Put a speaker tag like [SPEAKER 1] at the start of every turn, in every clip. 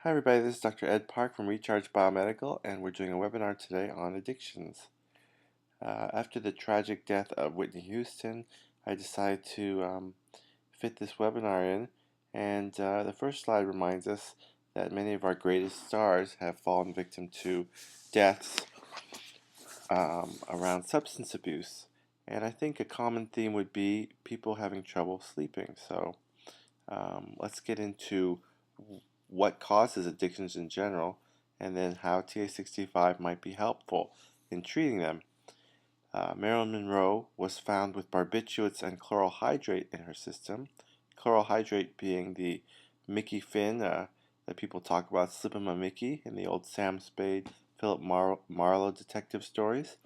[SPEAKER 1] Hi everybody, this is Dr. Ed Park from Recharge Biomedical, and we're doing a webinar today on addictions. After the tragic death of Whitney Houston, I decided to fit this webinar in, and the first slide reminds us that many of our greatest stars have fallen victim to deaths around substance abuse. And I think a common theme would be people having trouble sleeping. So let's get into what causes addictions in general, and then how TA65 might be helpful in treating them. Marilyn Monroe was found with barbiturates and chloral hydrate in her system. Chloral hydrate being the Mickey Finn that people talk about, Slippin' My Mickey, in the old Sam Spade, Philip Marlowe detective stories.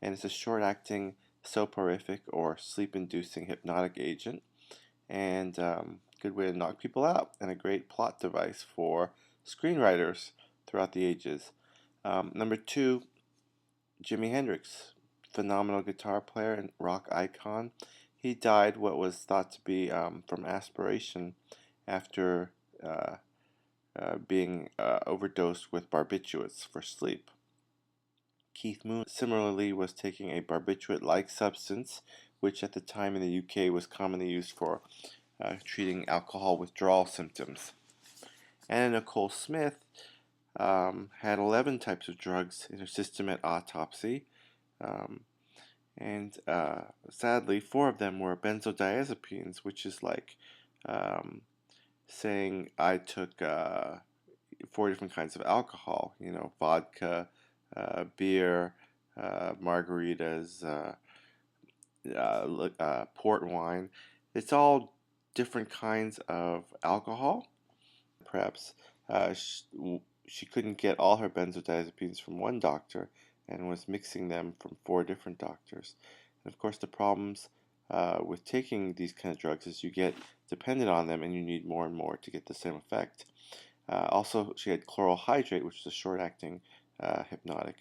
[SPEAKER 1] And it's a short-acting soporific or sleep-inducing hypnotic agent, and good way to knock people out, and a great plot device for screenwriters throughout the ages. Number two, Jimi Hendrix, phenomenal guitar player and rock icon. He died what was thought to be from aspiration after being overdosed with barbiturates for sleep. Keith Moon similarly was taking a barbiturate-like substance, which at the time in the UK was commonly used for treating alcohol withdrawal symptoms. Anna Nicole Smith had 11 types of drugs in her system at autopsy, and sadly 4 of them were benzodiazepines, which is like saying I took 4 different kinds of alcohol, vodka, beer, margaritas, port wine. It's all different kinds of alcohol. Perhaps she couldn't get all her benzodiazepines from one doctor and was mixing them from 4 different doctors. And of course, the problems with taking these kind of drugs is you get dependent on them and you need more and more to get the same effect. Also, she had chloral hydrate, which is a short-acting hypnotic.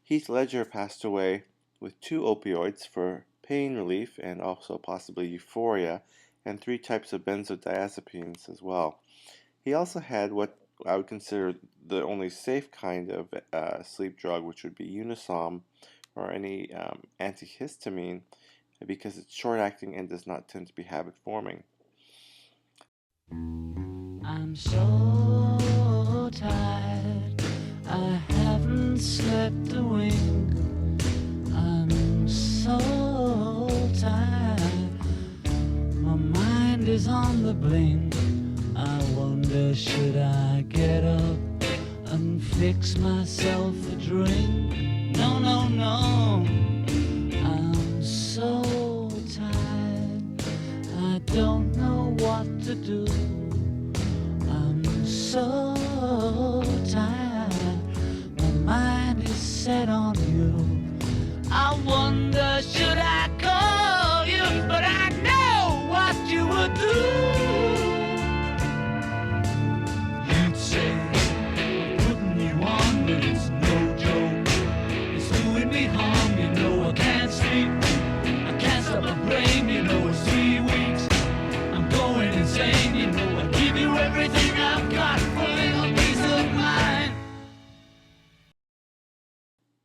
[SPEAKER 1] Heath Ledger passed away with 2 opioids for pain relief and also possibly euphoria, and 3 types of benzodiazepines as well. He also had what I would consider the only safe kind of sleep drug, which would be Unisom or any antihistamine, because it's short-acting and does not tend to be habit-forming.
[SPEAKER 2] I'm so tired, I haven't slept a wink. I'm so tired, my mind is on the blink. I wonder, should I get up and fix myself a drink? No, no, no, I'm so tired, I don't know what to do. I'm so tired, my mind is set on you. I wonder, should I call you? But I know what you would do. You'd say, putting you on, but it's no joke. It's doing me harm, you know I can't sleep. I can't stop my brain, you know it's 3 weeks. I'm going insane, you know I give you everything I've got for a little peace of mind.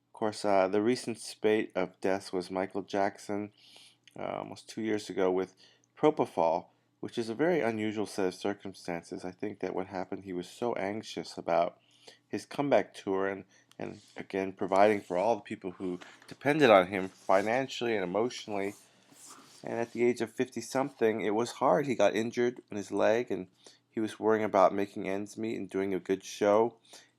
[SPEAKER 1] Of course, the recent spate of deaths was Michael Jackson almost 2 years ago with propofol, which is a very unusual set of circumstances. I think that what happened, he was so anxious about his comeback tour and again providing for all the people who depended on him financially and emotionally. And at the age of 50-something, it was hard. He got injured in his leg, and he was worrying about making ends meet and doing a good show,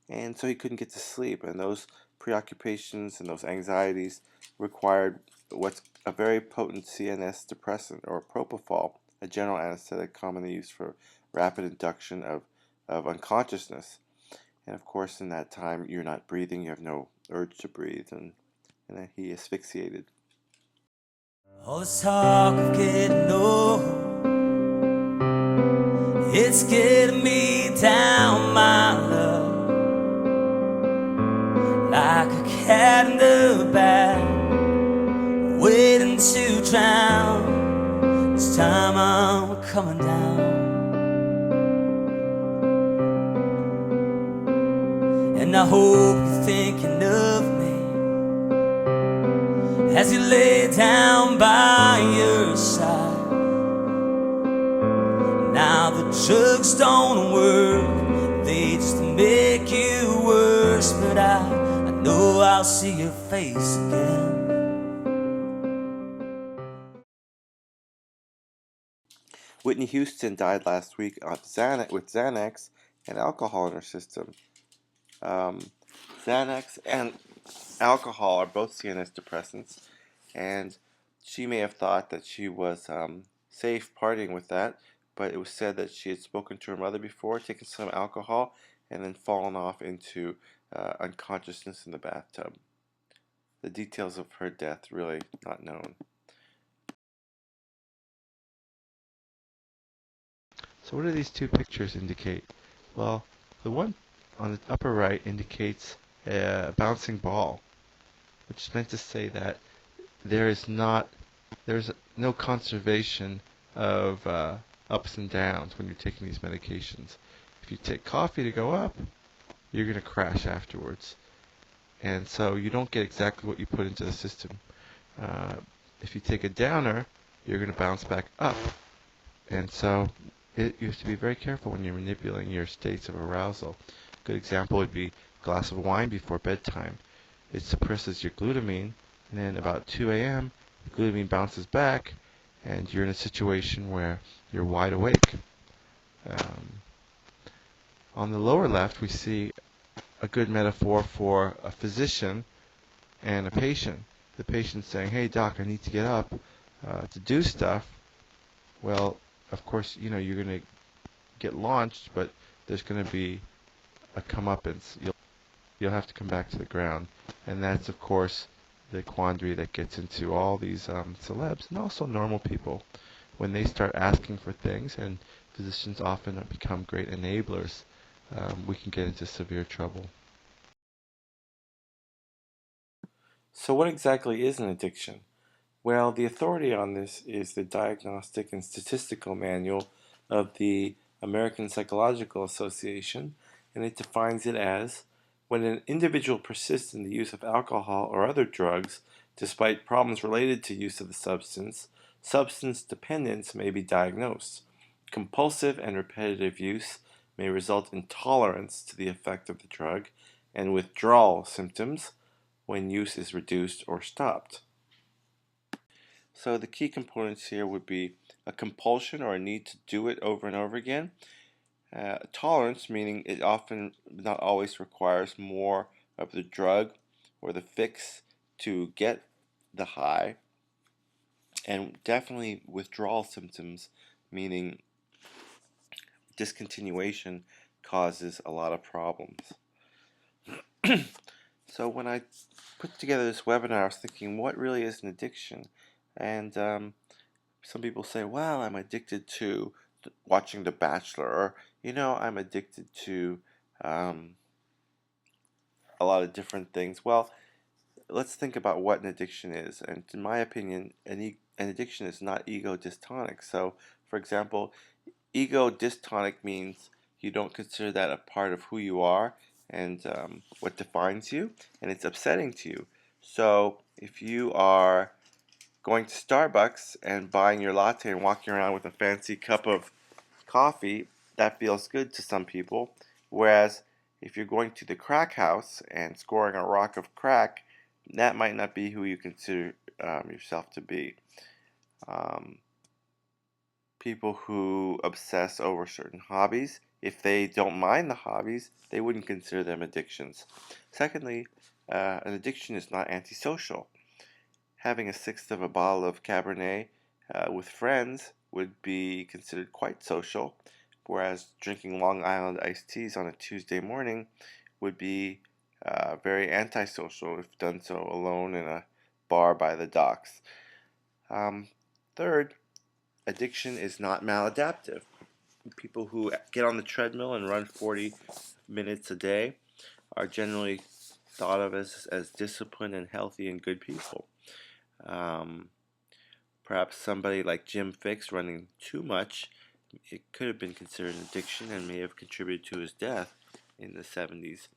[SPEAKER 1] and so he couldn't get to sleep. And those preoccupations and those anxieties required what's a very potent CNS depressant, or propofol, a general anesthetic commonly used for rapid induction of unconsciousness. And of course, in that time, you're not breathing, you have no urge to breathe, and he asphyxiated.
[SPEAKER 3] All this talk of getting old, it's getting me down, my love, like a cat in the bag, waiting to drown. It's time I'm coming down. And I hope you're thinking of me as you lay down by your side. Now the drugs don't work, they just make you worse. But I know I'll see your face again.
[SPEAKER 1] Whitney Houston died last week on with Xanax and alcohol in her system. Xanax and alcohol are both CNS depressants, and she may have thought that she was safe partying with that, but it was said that she had spoken to her mother before, taken some alcohol, and then fallen off into unconsciousness in the bathtub. The details of her death really not known. So what do these two pictures indicate? Well, the one on the upper right indicates a bouncing ball, which is meant to say that there's no conservation of ups and downs when you're taking these medications. If you take coffee to go up, you're going to crash afterwards. And so you don't get exactly what you put into the system. If you take a downer, you're going to bounce back up. And so you have to be very careful when you're manipulating your states of arousal. A good example would be a glass of wine before bedtime. It suppresses your glutamine, and then about 2 a.m., the glutamine bounces back, and you're in a situation where you're wide awake. On the lower left, we see a good metaphor for a physician and a patient. The patient saying, "Hey doc, I need to get up to do stuff." Well, of course, you're going to get launched, but there's going to be a comeuppance. You'll have to come back to the ground, and that's of course the quandary that gets into all these celebs and also normal people when they start asking for things, and physicians often become great enablers. We can get into severe trouble. So what exactly is an addiction? Well, the authority on this is the Diagnostic and Statistical Manual of the American Psychological Association, and it defines it as when an individual persists in the use of alcohol or other drugs despite problems related to use of the substance, substance dependence may be diagnosed. Compulsive and repetitive use may result in tolerance to the effect of the drug and withdrawal symptoms when use is reduced or stopped. So the key components here would be a compulsion or a need to do it over and over again. Tolerance, meaning it often, not always, requires more of the drug or the fix to get the high. And definitely withdrawal symptoms, meaning discontinuation causes a lot of problems. So when I put together this webinar, I was thinking, what really is an addiction? And some people say, well, I'm addicted to watching The Bachelor, or, I'm addicted to a lot of different things. Well, let's think about what an addiction is. And in my opinion, an addiction is not ego dystonic. So, for example, ego dystonic means you don't consider that a part of who you are and what defines you, and it's upsetting to you. So, if you are going to Starbucks and buying your latte and walking around with a fancy cup of coffee, that feels good to some people. Whereas if you're going to the crack house and scoring a rock of crack, that might not be who you consider yourself to be. People who obsess over certain hobbies, if they don't mind the hobbies, they wouldn't consider them addictions. Secondly, an addiction is not antisocial. Having a sixth of a bottle of Cabernet with friends would be considered quite social, whereas drinking Long Island iced teas on a Tuesday morning would be very antisocial if done so alone in a bar by the docks. Third, addiction is not maladaptive. People who get on the treadmill and run 40 minutes a day are generally thought of as disciplined and healthy and good people. Perhaps somebody like Jim Fixx running too much, it could have been considered an addiction and may have contributed to his death in the 70s.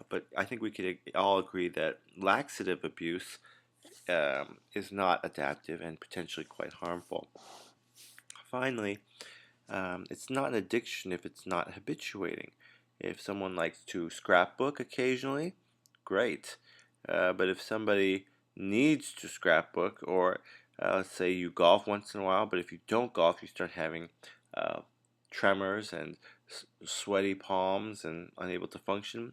[SPEAKER 1] But I think we could all agree that laxative abuse is not adaptive and potentially quite harmful. Finally, it's not an addiction if it's not habituating. If someone likes to scrapbook occasionally, great. But if somebody needs to scrapbook, or let's say you golf once in a while, but if you don't golf, you start having tremors and sweaty palms and unable to function,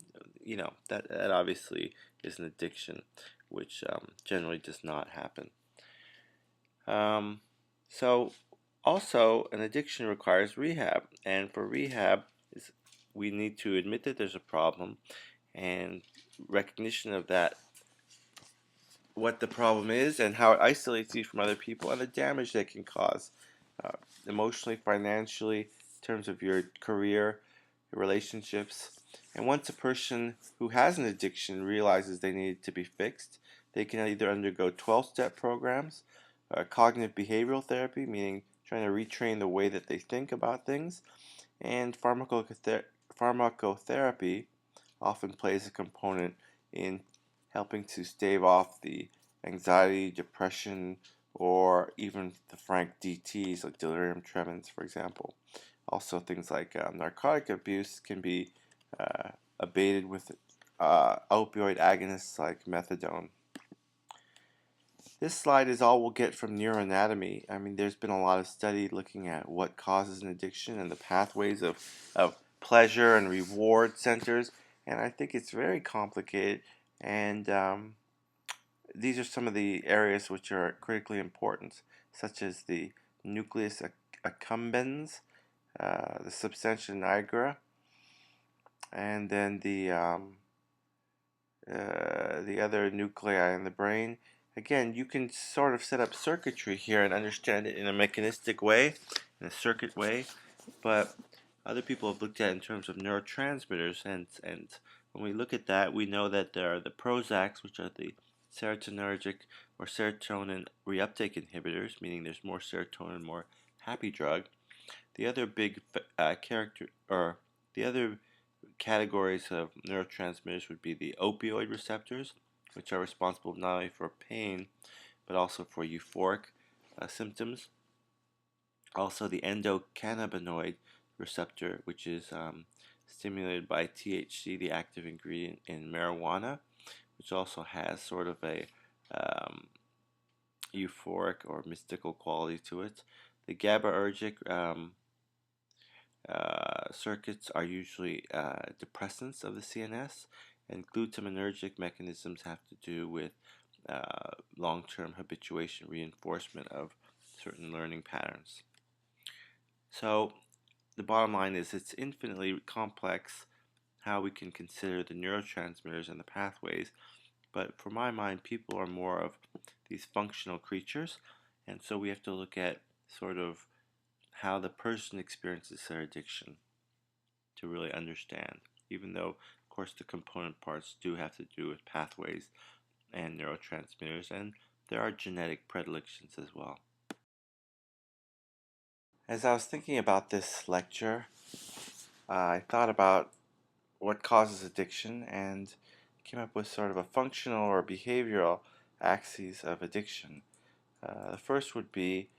[SPEAKER 1] that obviously is an addiction, which generally does not happen. So also, an addiction requires rehab, and for rehab, we need to admit that there's a problem, and recognition of that, what the problem is, and how it isolates you from other people, and the damage that can cause, emotionally, financially, in terms of your career, your relationships. And once a person who has an addiction realizes they need to be fixed, they can either undergo 12-step programs, cognitive behavioral therapy, meaning trying to retrain the way that they think about things, and pharmacotherapy often plays a component in helping to stave off the anxiety, depression, or even the frank DTs like delirium tremens, for example. Also, things like narcotic abuse can be abated with opioid agonists like methadone. This slide is all we'll get from neuroanatomy. I mean, there's been a lot of study looking at what causes an addiction and the pathways of pleasure and reward centers, and I think it's very complicated, and these are some of the areas which are critically important, such as the nucleus accumbens, the substantia nigra, and then the other nuclei in the brain. Again, you can sort of set up circuitry here and understand it in a mechanistic way, in a circuit way, but other people have looked at it in terms of neurotransmitters, and when we look at that, we know that there are the Prozacs, which are the serotonergic or serotonin reuptake inhibitors, meaning there's more serotonin, more happy drug. The other big the other categories of neurotransmitters would be the opioid receptors, which are responsible not only for pain but also for euphoric symptoms. Also, the endocannabinoid receptor, which is stimulated by THC, the active ingredient in marijuana, which also has sort of a euphoric or mystical quality to it. The GABAergic circuits are usually depressants of the CNS, and glutaminergic mechanisms have to do with long-term habituation reinforcement of certain learning patterns. So the bottom line is it's infinitely complex how we can consider the neurotransmitters and the pathways, but for my mind, people are more of these functional creatures, and so we have to look at sort of how the person experiences their addiction to really understand, even though, of course, the component parts do have to do with pathways and neurotransmitters, and there are genetic predilections as well. As I was thinking about this lecture, I thought about what causes addiction and came up with sort of a functional or behavioral axes of addiction. The first would be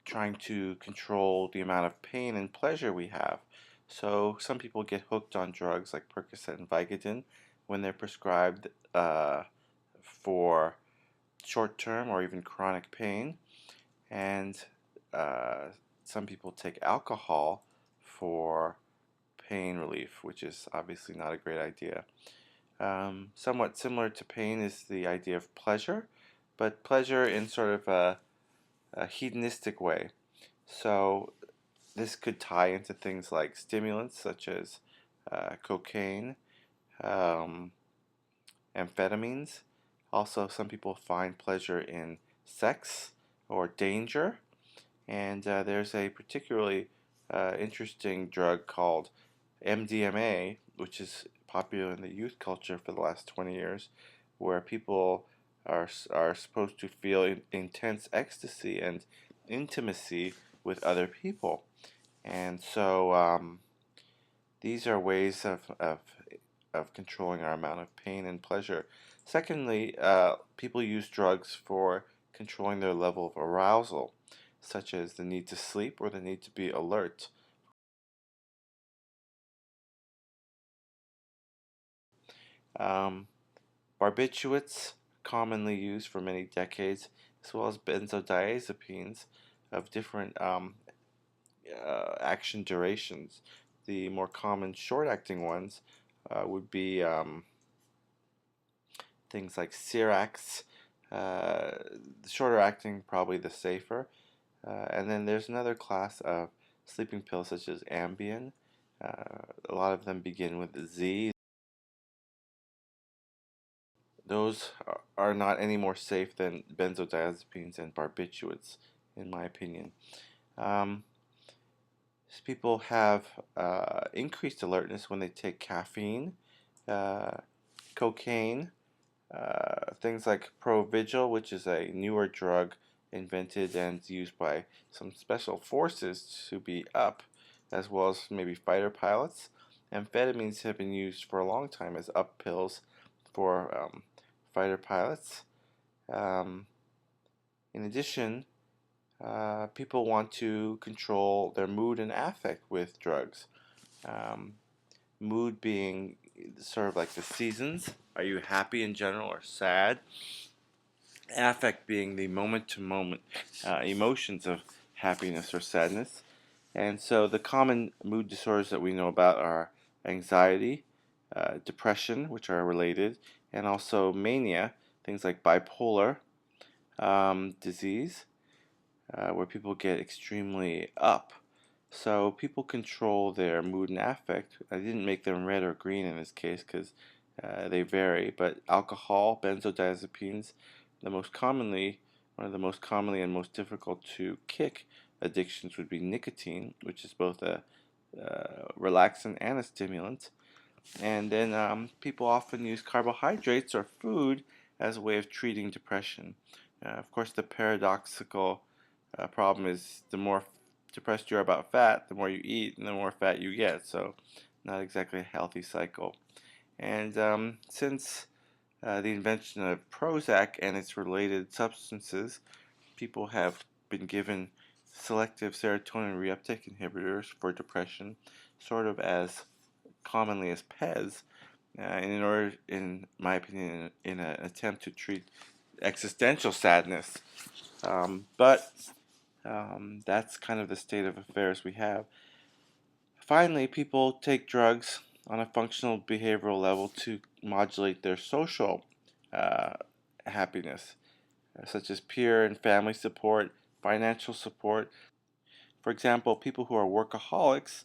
[SPEAKER 1] trying to control the amount of pain and pleasure we have. So some people get hooked on drugs like Percocet and Vicodin when they're prescribed for short-term or even chronic pain, and some people take alcohol for pain relief, which is obviously not a great idea. Somewhat similar to pain is the idea of pleasure, but pleasure in sort of a hedonistic way. So this could tie into things like stimulants such as cocaine, amphetamines. Also, some people find pleasure in sex or danger, and there's a particularly interesting drug called MDMA, which is popular in the youth culture for the last 20 years, where people are supposed to feel intense ecstasy and intimacy with other people. And so these are ways of controlling our amount of pain and pleasure. Secondly, people use drugs for controlling their level of arousal, such as the need to sleep or the need to be alert. Um, Barbiturates, commonly used for many decades, as well as benzodiazepines of different action durations. The more common short-acting ones would be things like Cerax. The shorter acting, probably the safer. And then there's another class of sleeping pills such as Ambien. A lot of them begin with Z. Those are not any more safe than benzodiazepines and barbiturates, in my opinion. Um, People have increased alertness when they take caffeine, uh, cocaine, things like Provigil, which is a newer drug invented and used by some special forces to be up, as well as maybe fighter pilots. Amphetamines have been used for a long time as up pills for fighter pilots. Um, in addition, people want to control their mood and affect with drugs. Um, Mood being sort of like the seasons. Are you happy in general or sad? Affect being the moment to moment emotions of happiness or sadness. And so the common mood disorders that we know about are anxiety, depression, which are related, and also mania, things like bipolar disease, where people get extremely up. So people control their mood and affect. I didn't make them red or green in this case because they vary, but alcohol, benzodiazepines, one of the most commonly and most difficult to kick addictions would be nicotine, which is both a relaxant and a stimulant. And then people often use carbohydrates or food as a way of treating depression. Of course, the paradoxical problem is the more depressed you are about fat, the more you eat, and the more fat you get. So, not exactly a healthy cycle. And since the invention of Prozac and its related substances, people have been given selective serotonin reuptake inhibitors for depression, sort of as commonly as PEZ, in my opinion, in an attempt to treat existential sadness. But that's kind of the state of affairs we have. Finally, people take drugs on a functional behavioral level to modulate their social uh, happiness, such as peer and family support, financial support. For example, people who are workaholics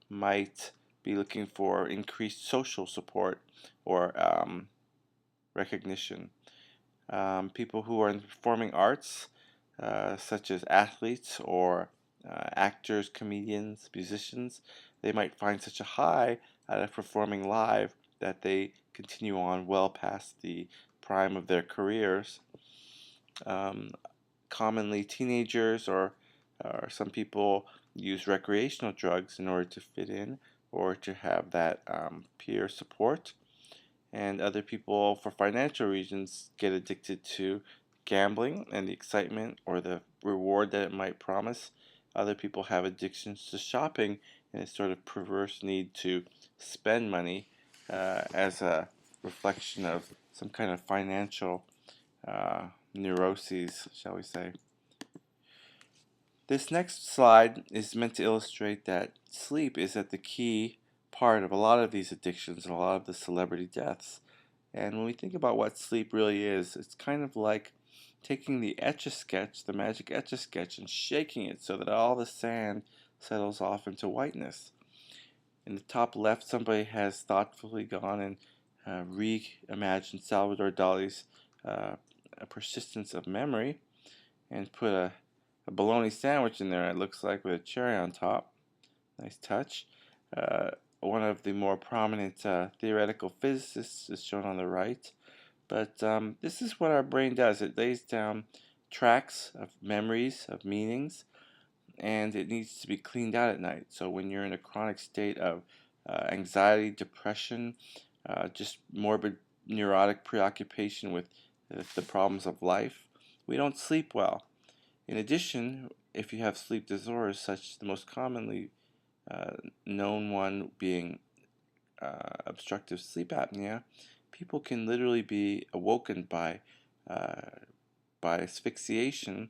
[SPEAKER 1] might be looking for increased social support or recognition. People who are in the performing arts, such as athletes or actors, comedians, musicians, they might find such a high out of performing live that they continue on well past the prime of their careers. Um, Commonly, teenagers or some people use recreational drugs in order to fit in or to have that peer support. And other people, for financial reasons, get addicted to gambling and the excitement or the reward that it might promise. Other people have addictions to shopping and a sort of perverse need to spend money as a reflection of some kind of financial neuroses, shall we say. This next slide is meant to illustrate that sleep is at the key part of a lot of these addictions and a lot of the celebrity deaths. And when we think about what sleep really is, it's kind of like taking the Etch-a-Sketch, the magic Etch-a-Sketch, and shaking it so that all the sand settles off into whiteness. In the top left, somebody has thoughtfully gone and reimagined Salvador Dali's A Persistence of Memory and put a bologna sandwich in there, it looks like, with a cherry on top. Nice touch. One of the more prominent theoretical physicists is shown on the right. But this is what our brain does. It lays down tracks of memories, of meanings, and it needs to be cleaned out at night. So when you're in a chronic state of anxiety, depression, just morbid neurotic preoccupation with the problems of life, we don't sleep well. In addition, if you have sleep disorders, such the most commonly known one being obstructive sleep apnea, people can literally be awoken uh, by asphyxiation,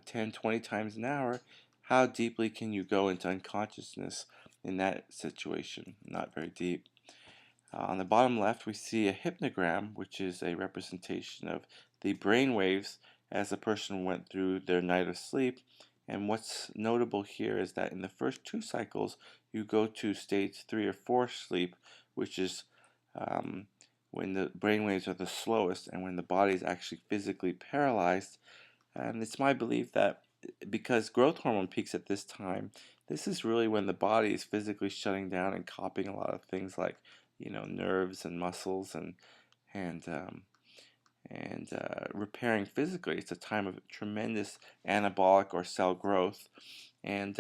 [SPEAKER 1] 10, 20 times an hour. How deeply can you go into unconsciousness in that situation? Not very deep. On the bottom left, we see a hypnogram, which is a representation of the brain waves as a person went through their night of sleep. And what's notable here is that in the first 2 cycles, you go to stage 3 or 4 sleep, which is when the brain waves are the slowest and when the body is actually physically paralyzed. And it's my belief that because growth hormone peaks at this time, this is really when the body is physically shutting down and copying a lot of things like nerves and muscles and repairing physically. It's a time of tremendous anabolic or cell growth, and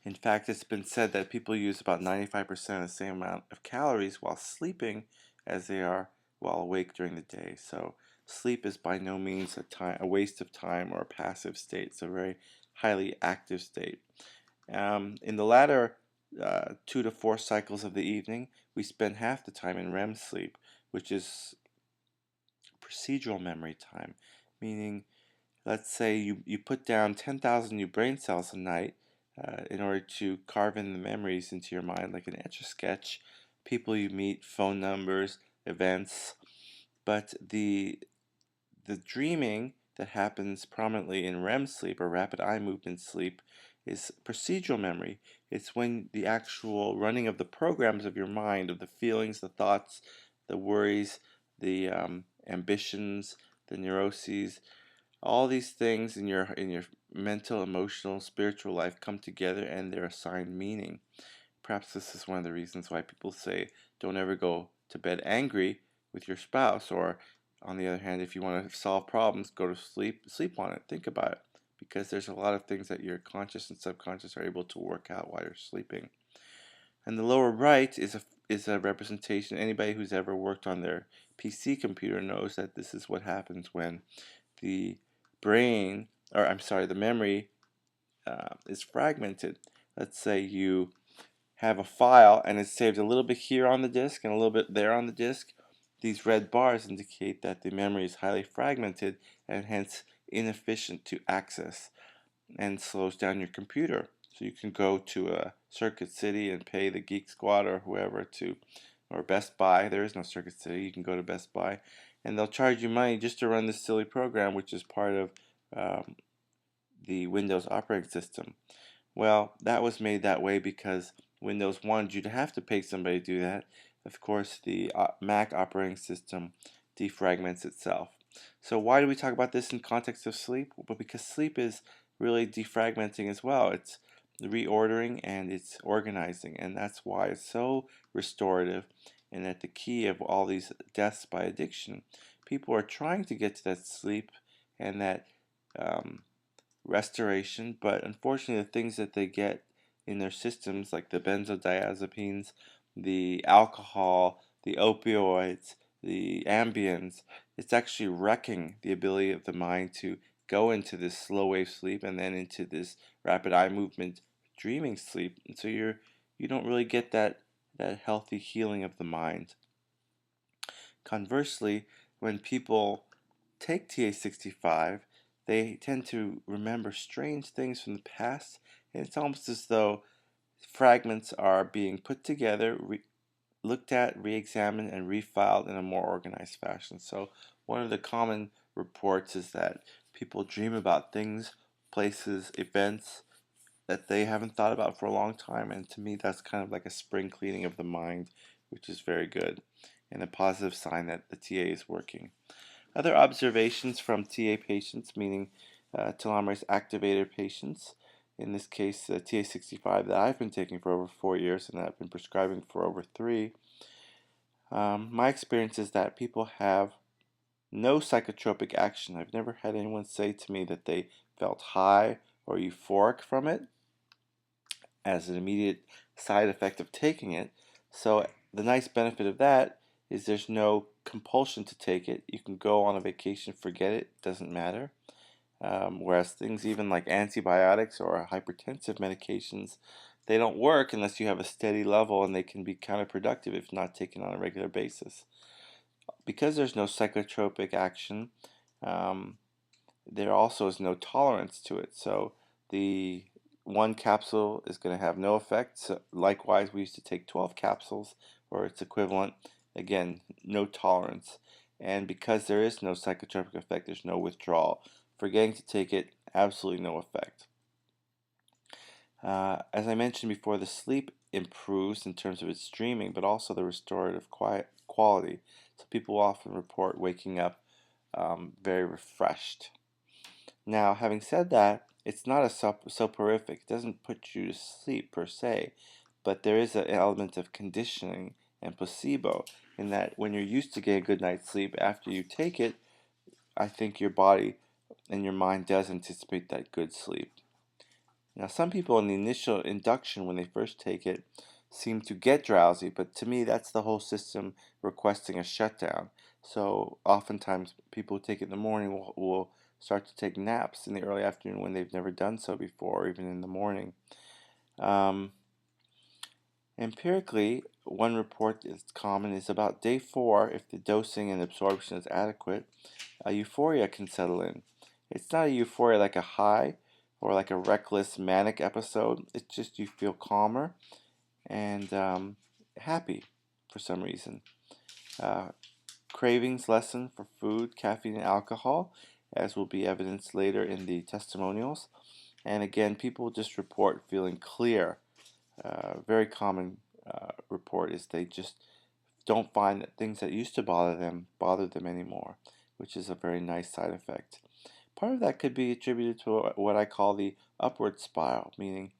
[SPEAKER 1] in fact, it's been said that people use about 95% of the same amount of calories while sleeping as they are while awake during the day. So sleep is by no means a waste of time or a passive state. It's a very highly active state. In the latter 2 to 4 cycles of the evening, we spend half the time in REM sleep, which is procedural memory time, meaning, let's say you put down 10,000 new brain cells a night in order to carve in the memories into your mind like an Etch-a-Sketch, people you meet, phone numbers, events, but the dreaming that happens prominently in REM sleep or rapid eye movement sleep is procedural memory. It's when the actual running of the programs of your mind, of the feelings, the thoughts, the worries, the ambitions, the neuroses, all these things in your mental, emotional, spiritual life come together and they're assigned meaning. Perhaps this is one of the reasons why people say don't ever go to bed angry with your spouse, or on the other hand, if you want to solve problems, go to sleep on it, think about it, because there's a lot of things that your conscious and subconscious are able to work out while you're sleeping. And the lower right is a representation. Anybody who's ever worked on their PC computer knows that this is what happens when the the memory is fragmented. Let's say you have a file and it's saved a little bit here on the disk and a little bit there on the disk. These red bars indicate that the memory is highly fragmented and hence inefficient to access and slows down your computer. So you can go to a Circuit City and pay the Geek Squad or whoever or Best Buy. There is no Circuit City. You can go to Best Buy and they'll charge you money just to run this silly program, which is part of the Windows operating system. Well, that was made that way because Windows wanted you to have to pay somebody to do that. Of course, the Mac operating system defragments itself. So why do we talk about this in context of sleep? Well, because sleep is really defragmenting as well. It's reordering and it's organizing, and that's why it's so restorative. And at the key of all these deaths by addiction, people are trying to get to that sleep and that restoration, but unfortunately the things that they get in their systems, like the benzodiazepines, the alcohol, the opioids, the Ambiens, it's actually wrecking the ability of the mind to go into this slow wave sleep and then into this rapid eye movement dreaming sleep. And so you don't really get that healthy healing of the mind. Conversely, when people take TA65, they tend to remember strange things from the past, and it's almost as though fragments are being put together, looked at, re-examined, and refiled in a more organized fashion. So one of the common reports is that people dream about things, places, events that they haven't thought about for a long time, and to me that's kind of like a spring cleaning of the mind, which is very good and a positive sign that the TA is working. Other observations from TA patients, meaning telomerase activated patients, in this case TA65 that I've been taking for over 4 years and that I've been prescribing for over 3, My experience is that people have no psychotropic action. I've never had anyone say to me that they felt high or euphoric from it as an immediate side effect of taking it. So the nice benefit of that is there's no compulsion to take it. You can go on a vacation, forget it, doesn't matter. Whereas things even like antibiotics or hypertensive medications, they don't work unless you have a steady level, and they can be counterproductive if not taken on a regular basis. Because there's no psychotropic action, there also is no tolerance to it. So the one capsule is going to have no effect. So likewise, we used to take 12 capsules or its equivalent. Again, no tolerance. And because there is no psychotropic effect, there's no withdrawal. Forgetting to take it, absolutely no effect. As I mentioned before, the sleep improves in terms of its dreaming, but also the restorative quality. So people often report waking up very refreshed. Now, having said that, it's not a soporific. It doesn't put you to sleep per se, but there is an element of conditioning and placebo in that when you're used to getting a good night's sleep, after you take it, I think your body and your mind does anticipate that good sleep. Now, some people in the initial induction, when they first take it, seem to get drowsy, but to me, that's the whole system requesting a shutdown. So, oftentimes, people who take it in the morning will start to take naps in the early afternoon when they've never done so before, or even in the morning. Empirically, one report that's common is about day 4, if the dosing and absorption is adequate, a euphoria can settle in. It's not a euphoria like a high or like a reckless manic episode. It's just you feel calmer and happy for some reason. Cravings lessen for food, caffeine, and alcohol, as will be evidenced later in the testimonials. And again, people just report feeling clear. Very common report is they just don't find that things that used to bother them anymore, which is a very nice side effect. Part of that could be attributed to what I call the upward spiral, meaning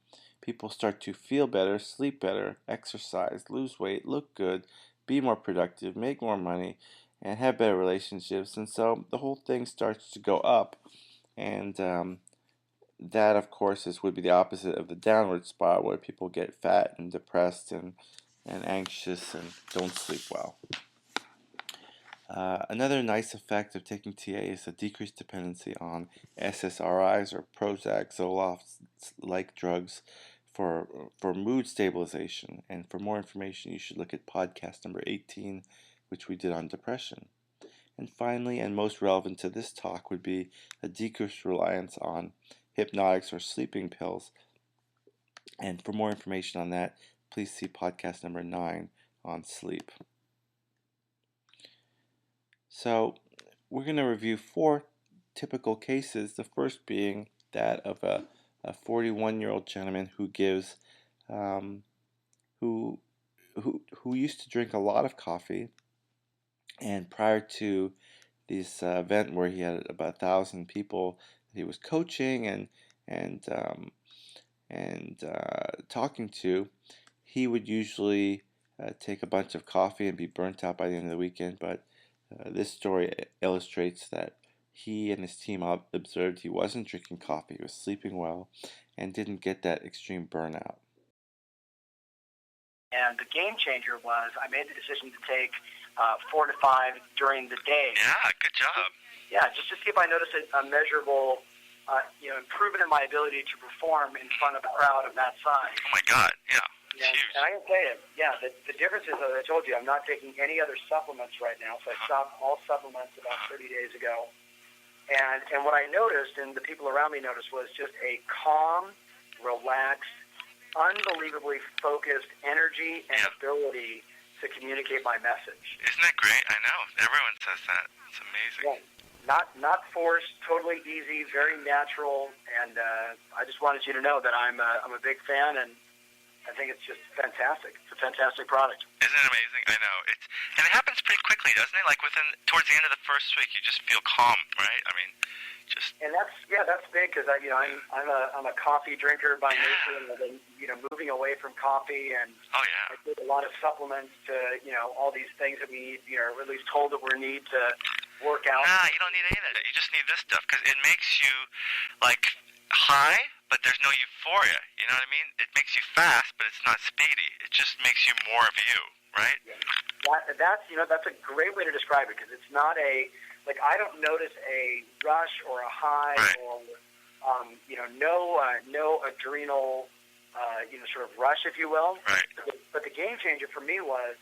[SPEAKER 1] people start to feel better, sleep better, exercise, lose weight, look good, be more productive, make more money, and have better relationships. And so the whole thing starts to go up. And that, of course, would be the opposite of the downward spiral, where people get fat and depressed and anxious and don't sleep well. Another nice effect of taking TA is a decreased dependency on SSRIs or Prozac, Zoloft-like drugs for mood stabilization. And for more information, you should look at podcast number 18, which we did on depression. And finally, and most relevant to this talk, would be a decreased reliance on hypnotics or sleeping pills. And for more information on that, please see podcast number 9 on sleep. So we're going to review 4 typical cases, the first being that of a 41-year-old gentleman who gives who used to drink a lot of coffee, and prior to this event where he had about 1,000 people that he was coaching and talking to, he would usually take a bunch of coffee and be burnt out by the end of the weekend. But this story illustrates that he and his team observed he wasn't drinking coffee, he was sleeping well, and didn't get that extreme burnout.
[SPEAKER 4] And the game changer was I made the decision to take 4 to 5 during the day.
[SPEAKER 5] Yeah, good job.
[SPEAKER 4] Yeah, just to see if I noticed a measurable improvement in my ability to perform in front of a crowd of that size.
[SPEAKER 5] Oh, my God, yeah.
[SPEAKER 4] And I can tell you, the difference is, as I told you, I'm not taking any other supplements right now, so I stopped all supplements about 30 days ago. And what I noticed, and the people around me noticed, was just a calm, relaxed, unbelievably focused energy and ability to communicate my message.
[SPEAKER 5] Isn't that great? I know. Everyone says that. It's amazing.
[SPEAKER 4] Yeah. Not forced, totally easy, very natural, and I just wanted you to know that I'm a big fan, and I think it's just fantastic. It's a fantastic product.
[SPEAKER 5] Isn't it amazing? I know. And it happens pretty quickly, doesn't it? Like towards the end of the first week, you just feel calm, right? I mean, just.
[SPEAKER 4] And that's big because I'm a coffee drinker by nature, and I've been moving away from coffee, and
[SPEAKER 5] Oh yeah.
[SPEAKER 4] I take a lot of supplements to all these things that we need, or at least told that we need to work out.
[SPEAKER 5] Nah, you don't need any of that. You just need this stuff because it makes you like high, but there's no euphoria. You know what I mean? It makes you fast, but it's not speedy. It just makes you more of you, right?
[SPEAKER 4] That's a great way to describe it because it's not I don't notice a rush or a high
[SPEAKER 5] Right.
[SPEAKER 4] or no adrenal sort of rush, if you will.
[SPEAKER 5] Right.
[SPEAKER 4] But the game changer for me was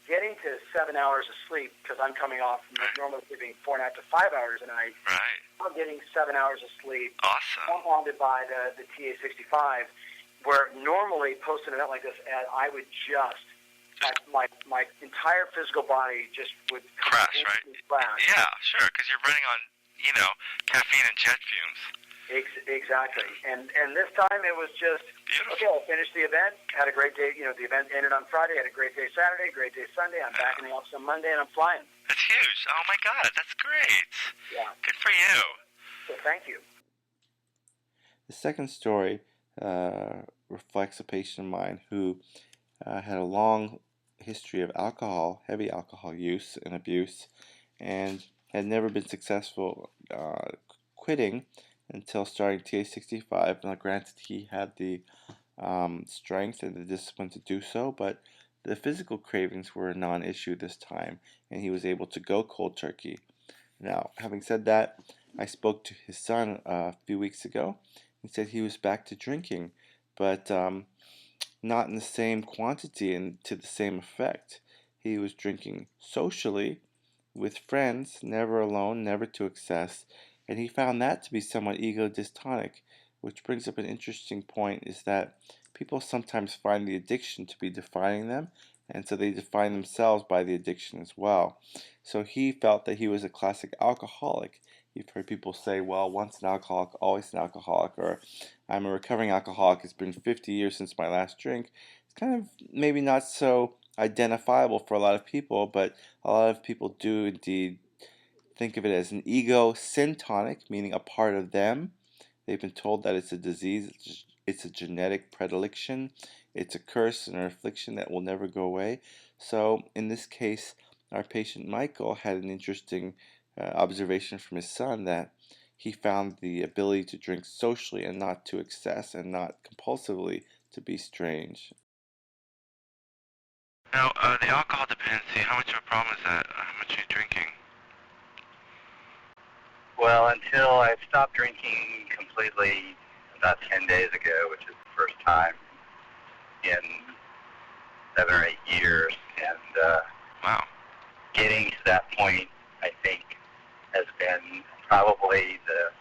[SPEAKER 4] getting to 7 hours of sleep because I'm coming off normally sleeping 4.5 to 5 hours a night.
[SPEAKER 5] Right.
[SPEAKER 4] I'm getting 7 hours of sleep.
[SPEAKER 5] Awesome.
[SPEAKER 4] Compounded by the TA65, where normally post an event like this, I would just my entire physical body just would
[SPEAKER 5] Crash, right?
[SPEAKER 4] crash.
[SPEAKER 5] Yeah, sure, because you're running on caffeine and jet fumes.
[SPEAKER 4] Exactly. And this time it was just
[SPEAKER 5] Beautiful.
[SPEAKER 4] okay. I finished the event, had a great day. The event ended on Friday. Had a great day Saturday, great day Sunday. I'm back in the office on Monday, and I'm flying.
[SPEAKER 5] That's huge. Oh my God, that's great.
[SPEAKER 4] Yeah.
[SPEAKER 5] Good for you.
[SPEAKER 4] So thank you.
[SPEAKER 1] The second story reflects a patient of mine who had a long history of heavy alcohol use and abuse, and had never been successful quitting until starting TA65. Now, granted, he had the strength and the discipline to do so, but the physical cravings were a non-issue this time, and he was able to go cold turkey. Now, having said that, I spoke to his son a few weeks ago. He said he was back to drinking, but not in the same quantity and to the same effect. He was drinking socially with friends, never alone, never to excess, and he found that to be somewhat ego-dystonic, which brings up an interesting point, is that people sometimes find the addiction to be defining them, and so they define themselves by the addiction as well. So he felt that he was a classic alcoholic. You've heard people say, well, once an alcoholic, always an alcoholic, or I'm a recovering alcoholic, it's been 50 years since my last drink. It's kind of maybe not so identifiable for a lot of people, but a lot of people do indeed think of it as an ego syntonic, meaning a part of them. They've been told that it's a disease, it's a genetic predilection, it's a curse and an affliction that will never go away. So in this case, our patient Michael had an interesting observation from his son that he found the ability to drink socially and not to excess and not compulsively to be strange.
[SPEAKER 5] Now, the alcohol dependency, how much of a problem is that? How much are you drinking?
[SPEAKER 6] Well, until I stopped drinking completely about 10 days ago, which is the first time in 7 or 8 years. And
[SPEAKER 5] Wow.
[SPEAKER 6] getting to that point, I think, has been probably the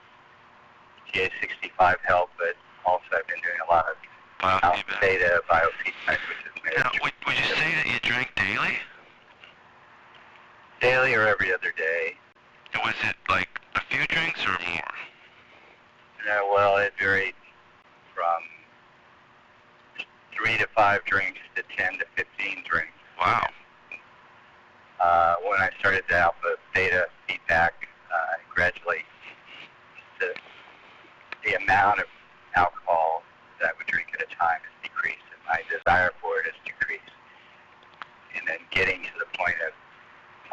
[SPEAKER 6] TA65 help, but also I've been doing a lot of
[SPEAKER 5] Biofeedback.
[SPEAKER 6] data biofeedback, which has made
[SPEAKER 5] Now,
[SPEAKER 6] it
[SPEAKER 5] would you say that you drank daily?
[SPEAKER 6] daily or every other day.
[SPEAKER 5] Was it like a few drinks or more?
[SPEAKER 6] Well, it varied from 3 to 5 drinks to 10 to 15 drinks.
[SPEAKER 5] Wow.
[SPEAKER 6] When I started the alpha beta feedback, gradually the amount of alcohol that I would drink at a time has decreased, and my desire for it has decreased. And then getting to the point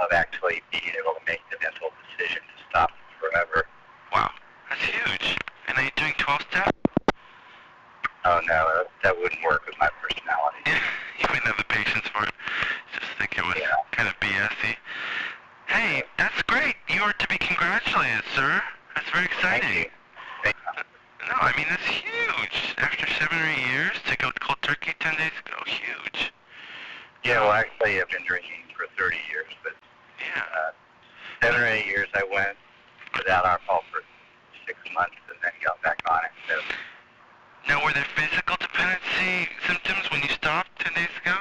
[SPEAKER 6] of actually being able to make the mental decision to stop forever.
[SPEAKER 5] Wow. That's huge. And are you doing 12-step?
[SPEAKER 6] Oh no, that wouldn't work with my personality.
[SPEAKER 5] You wouldn't have the patience for it. Just think it was
[SPEAKER 6] Yeah.
[SPEAKER 5] kind of BS-y. Hey, that's great. You are to be congratulated, sir. That's very exciting.
[SPEAKER 6] Thank you. Thank you.
[SPEAKER 5] No, I mean, that's huge. After 7 or 8 years to go cold turkey 10 days ago, huge.
[SPEAKER 6] Yeah, well, actually, I've been drinking for 30 years, but
[SPEAKER 5] Yeah.
[SPEAKER 6] 7 or 8 years I went without alcohol for 6 months and then got back on it. So,
[SPEAKER 5] Now, were there physical dependency symptoms when you stopped 10 days ago?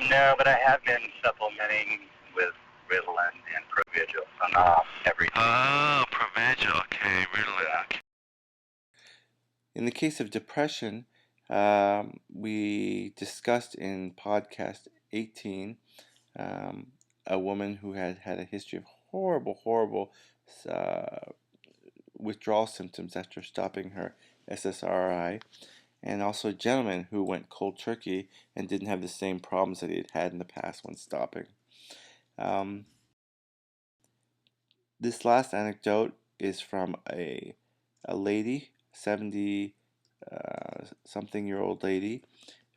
[SPEAKER 6] no, but I have been supplementing with Ritalin and Provigil, so not off everything.
[SPEAKER 5] Oh, Provigil. Okay, Ritalin. Okay.
[SPEAKER 1] In the case of depression, We discussed in podcast 18 a woman who had had a history of horrible uh, withdrawal symptoms after stopping her SSRI, and also a gentleman who went cold turkey and didn't have the same problems that he had had in the past when stopping. This last anecdote is from a lady, 70 something year old lady,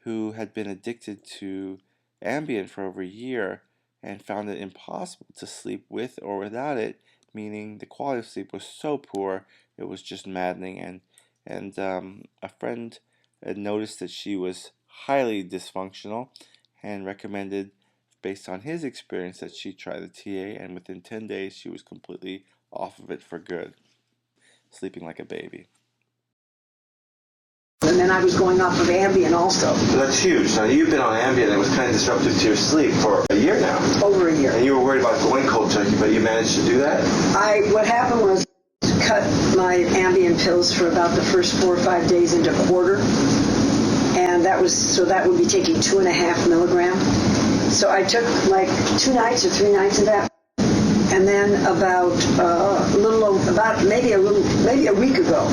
[SPEAKER 1] who had been addicted to Ambien for over a year and found it impossible to sleep with or without it, meaning the quality of sleep was so poor it was just maddening. And a friend had noticed that she was highly dysfunctional and recommended, based on his experience, that she try the TA, and within 10 days she was completely off of it for good, sleeping like a baby.
[SPEAKER 7] And then I was going off of Ambien also.
[SPEAKER 1] That's huge. Now, you've been on Ambien that was kind of disruptive to your sleep for a year now.
[SPEAKER 7] Over a year.
[SPEAKER 1] And you were worried about going cold turkey, but you managed to do that?
[SPEAKER 7] What happened was cut my Ambien pills for about the first 4 or 5 days into a quarter. And that would be taking 2.5 milligrams. So I took like 2 nights or 3 nights of that. And then maybe a week ago,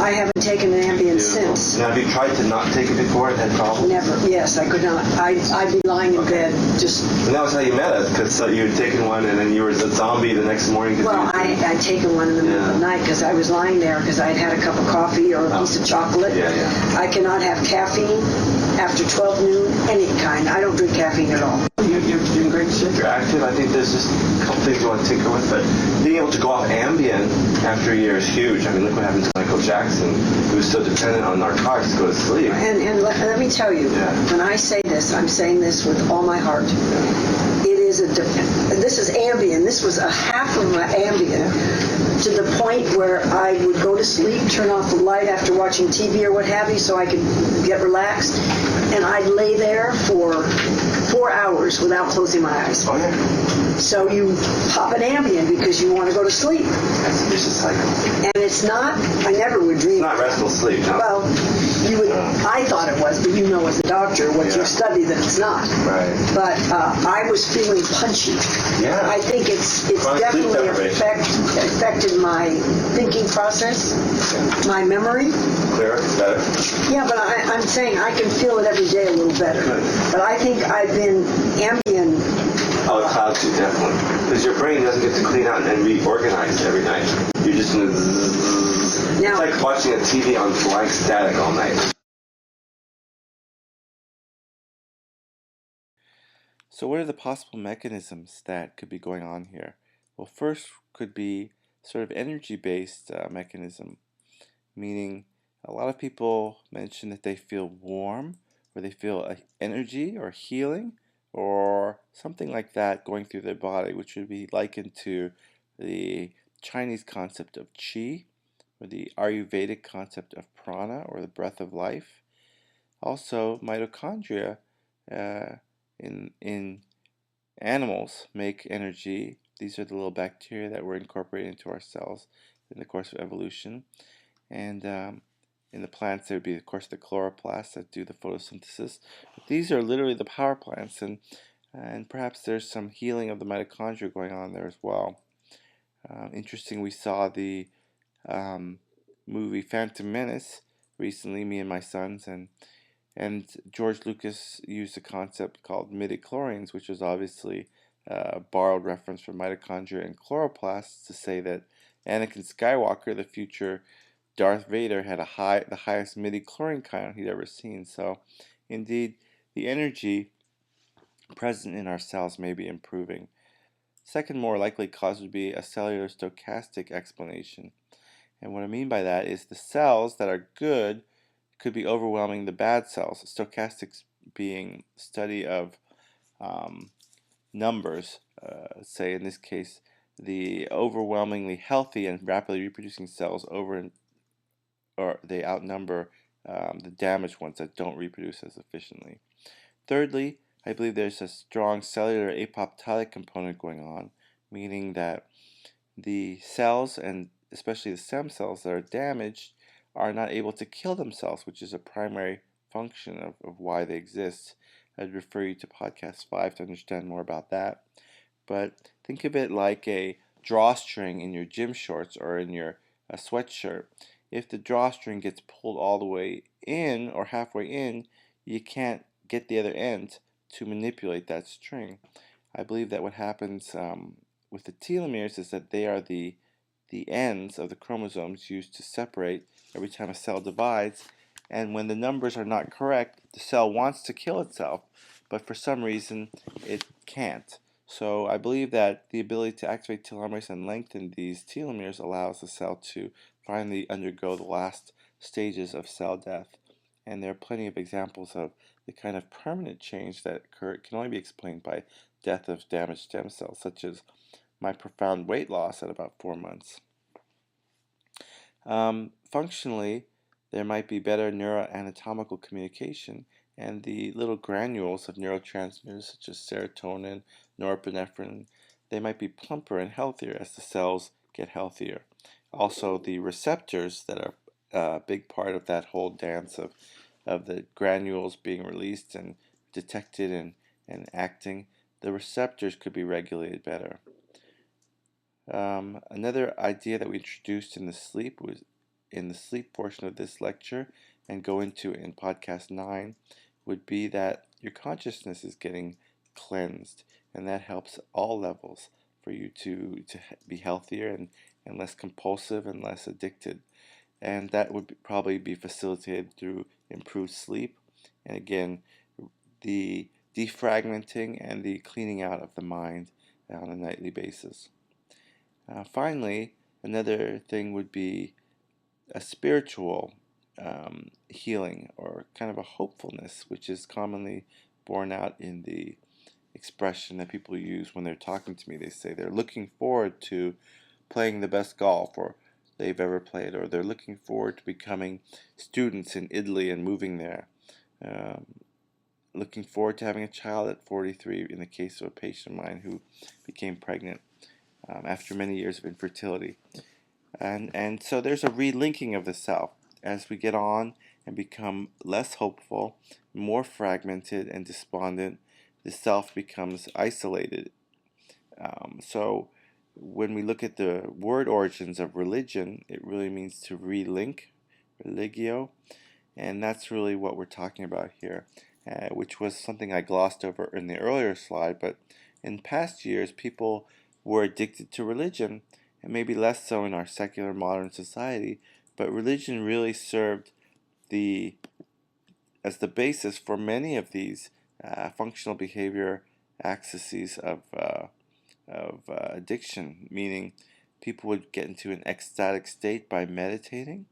[SPEAKER 7] I haven't taken an Ambien since.
[SPEAKER 1] Now, have you tried to not take it before and had problems?
[SPEAKER 7] Never. Yes, I could not. I'd be lying in bed just...
[SPEAKER 1] And that was how you met us, because you had taken one and then you were a zombie the next morning.
[SPEAKER 7] Well, I'd taken one in the middle of the night because I was lying there because I'd had a cup of coffee or a piece of chocolate.
[SPEAKER 1] Yeah.
[SPEAKER 7] I cannot have caffeine after 12 noon, any kind. I don't drink caffeine at all.
[SPEAKER 1] You're in great shape. You're active. I think there's just a couple things you want to tinker with, but being able to go off Ambien after a year is huge. I mean, look what happened to Michael Jackson, who was so dependent on narcotics to go to sleep.
[SPEAKER 7] And let me tell you, when I say this, I'm saying this with all my heart. This is Ambien. This was a half of my Ambien, to the point where I would go to sleep, turn off the light after watching TV or what have you so I could get relaxed, and I'd lay there for 4 hours without closing my eyes.
[SPEAKER 1] Oh, yeah.
[SPEAKER 7] So you pop an Ambien because you want to go to sleep.
[SPEAKER 1] That's a vicious cycle.
[SPEAKER 7] And it's not, I never would dream.
[SPEAKER 1] It's not restful sleep, no.
[SPEAKER 7] Well, you would, I thought it was, but you know as a doctor, what you study, that it's not.
[SPEAKER 1] Right.
[SPEAKER 7] But I was feeling punchy.
[SPEAKER 1] Yeah.
[SPEAKER 7] I think it's
[SPEAKER 1] Chronic sleep
[SPEAKER 7] definitely
[SPEAKER 1] deprivation.
[SPEAKER 7] affected my thinking process, my memory.
[SPEAKER 1] Clearer, better.
[SPEAKER 7] Yeah, but I'm saying I can feel it every day a little better.
[SPEAKER 1] Good.
[SPEAKER 7] But I think I've been Ambien.
[SPEAKER 1] Oh, it clouds you, definitely. Because your brain doesn't get to clean out and reorganize every night. You're just in a zzz.
[SPEAKER 7] Now,
[SPEAKER 1] it's like watching a TV on blank static all night. So what are the possible mechanisms that could be going on here? Well, first could be sort of energy-based mechanism, meaning a lot of people mention that they feel warm, or they feel energy or healing, or something like that going through their body, which would be likened to the Chinese concept of qi, or the Ayurvedic concept of prana, or the breath of life. Also, mitochondria in animals make energy. These are the little bacteria that were incorporated into our cells in the course of evolution. And in the plants, there would be, of course, the chloroplasts that do the photosynthesis. But these are literally the power plants, and perhaps there's some healing of the mitochondria going on there as well. Interesting, we saw the movie Phantom Menace recently, me and my sons, and George Lucas used a concept called midichlorians, which was obviously a borrowed reference from mitochondria and chloroplasts, to say that Anakin Skywalker, the future Darth Vader, had the highest midichlorian count he'd ever seen. So, indeed, the energy present in our cells may be improving. Second more likely cause would be a cellular stochastic explanation. And what I mean by that is the cells that are good could be overwhelming the bad cells. Stochastics being study of numbers, say in this case, the overwhelmingly healthy and rapidly reproducing cells they outnumber the damaged ones that don't reproduce as efficiently. Thirdly, I believe there's a strong cellular apoptotic component going on, meaning that the cells, and especially the stem cells that are damaged, are not able to kill themselves, which is a primary function of why they exist. I'd refer you to podcast 5 to understand more about that. But think of it like a drawstring in your gym shorts or in your sweatshirt. If the drawstring gets pulled all the way in or halfway in, you can't get the other end to manipulate that string. I believe that what happens with the telomeres is that they are the ends of the chromosomes used to separate every time a cell divides, and when the numbers are not correct, the cell wants to kill itself, but for some reason it can't. So I believe that the ability to activate telomerase and lengthen these telomeres allows the cell to finally undergo the last stages of cell death. And there are plenty of examples of the kind of permanent change that can only be explained by death of damaged stem cells, such as my profound weight loss at about 4 months. Functionally, there might be better neuroanatomical communication, and the little granules of neurotransmitters such as serotonin, norepinephrine, they might be plumper and healthier as the cells get healthier. Also, the receptors that are a big part of that whole dance of the granules being released and detected and acting, the receptors could be regulated better. Another idea that we introduced in the sleep portion of this lecture and go into in podcast 9 would be that your consciousness is getting cleansed, and that helps all levels for you to be healthier and less compulsive and less addicted. And that would probably be facilitated through improved sleep, and again, the defragmenting and the cleaning out of the mind on a nightly basis. Finally, another thing would be a spiritual healing, or kind of a hopefulness, which is commonly borne out in the expression that people use when they're talking to me. They say they're looking forward to playing the best golf or they've ever played, or they're looking forward to becoming students in Italy and moving there. Looking forward to having a child at 43, in the case of a patient of mine who became pregnant after many years of infertility. And so there's a relinking of the self. As we get on and become less hopeful, more fragmented and despondent, the self becomes isolated. So when we look at the word origins of religion, it really means to relink, religio, and that's really what we're talking about here, which was something I glossed over in the earlier slide. But in past years, people were addicted to religion, and maybe less so in our secular modern society, but religion really served as the basis for many of these functional behavior axes of addiction, meaning people would get into an ecstatic state by meditating.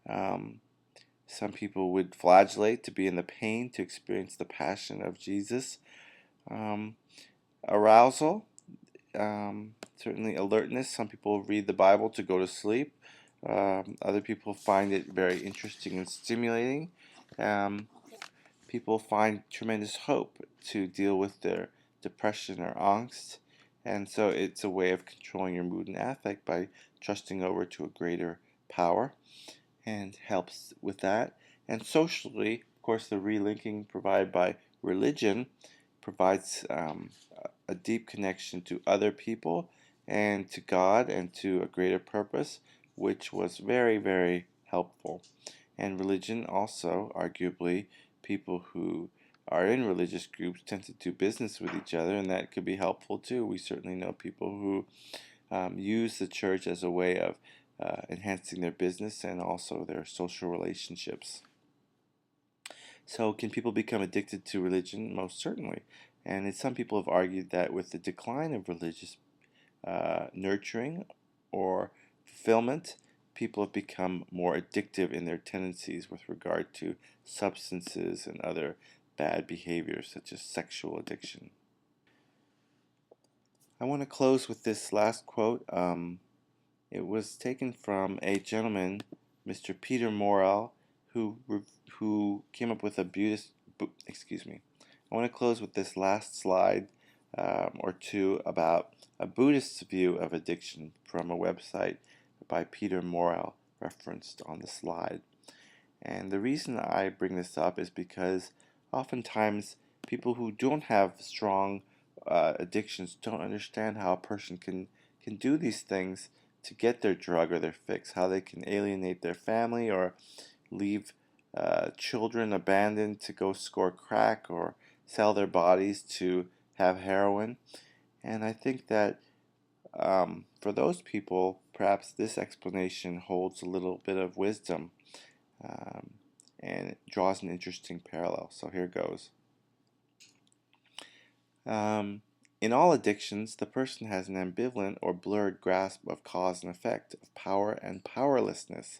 [SPEAKER 1] Some people would flagellate to be in the pain to experience the passion of Jesus. Arousal, certainly alertness. Some people read the Bible to go to sleep. Other people find it very interesting and stimulating. People find tremendous hope to deal with their depression or angst. And so it's a way of controlling your mood and affect by trusting over to a greater power, and helps with that. And socially, of course, the relinking provided by religion provides a deep connection to other people and to God and to a greater purpose, which was very, very helpful. And religion also, arguably, people who are in religious groups tend to do business with each other, and that could be helpful too. We certainly know people who use the church as a way of enhancing their business and also their social relationships. So can people become addicted to religion? Most certainly. And some people have argued that with the decline of religious nurturing or fulfillment, people have become more addictive in their tendencies with regard to substances and other bad behaviors such as sexual addiction. I want to close with this last quote. It was taken from a gentleman, Mr. Peter Morel, who came up with a Buddhist. I want to close with this last slide or two about a Buddhist view of addiction from a website by Peter Morel. referenced on the slide. And the reason I bring this up is because oftentimes people who don't have strong addictions don't understand how a person can do these things to get their drug or their fix, how they can alienate their family or leave children abandoned to go score crack or sell their bodies to have heroin. And I think that for those people, perhaps this explanation holds a little bit of wisdom, um, and it draws an interesting parallel. So here goes. In all addictions, the person has an ambivalent or blurred grasp of cause and effect, of power and powerlessness.